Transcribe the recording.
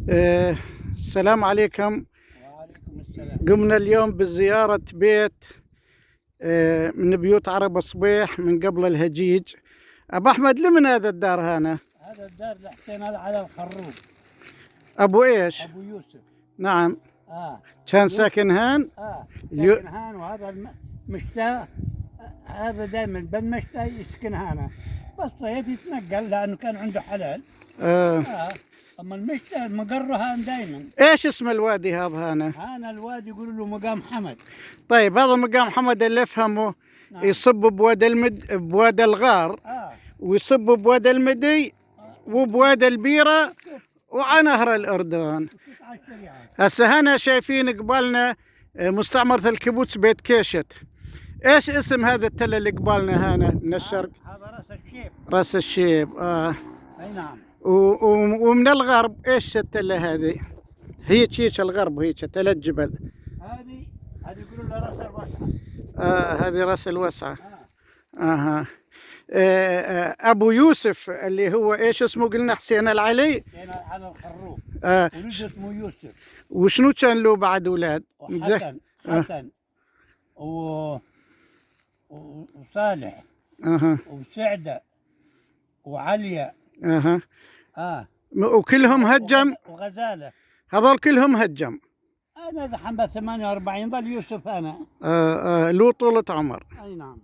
السلام عليكم. وعليكم السلام. قمنا اليوم بزيارة بيت من بيوت عرب صبيح من قبل الهجيج. أبو أحمد، لمن هذا الدار هنا؟ هذا الدار اللي حطينا على الخروب. أبو إيش؟ أبو يوسف. نعم. كان يوسف. ساكن هان؟ ساكن هان، وهذا المشتى هذا دائما بالمشتى يسكن هنا، بس صيد يتنقل لأنه كان عنده حلال. أما المشتى مقره هان دائما. إيش اسم الوادي هذا هنا؟ هنا الوادي يقولوا له مقام حمد. طيب، هذا مقام حمد اللي افهمه. نعم. يصب بوادي الغار. ويصب بوادي المدي. وبوادي البيرة وعلى نهر الأردن. هسه هنا شايفين قبالنا مستعمرة الكيبوتس بيت كيشت. ايش اسم هذا التل اللي قبالنا هنا من الشرق؟ هذا راس الشيب. راس الشيب. اي نعم. ومن الغرب ايش التلة هذه؟ هيك الغرب، هيك تل الجبل. هذه يقولوا لها راس الوسعة. هذه راس الوسعة. ابو يوسف اللي هو ايش اسمه؟ قلنا حسين العلي. حسين على الخروف. ولد اسمه يوسف. وشنو كان له بعد اولاد؟ حسن وصالح. وسعدة وعليا. وكلهم هجم. وغزالة. هذول كلهم هجم. انا ذحين ب 48 ظل يوسف انا. له طولة عمر. اي نعم.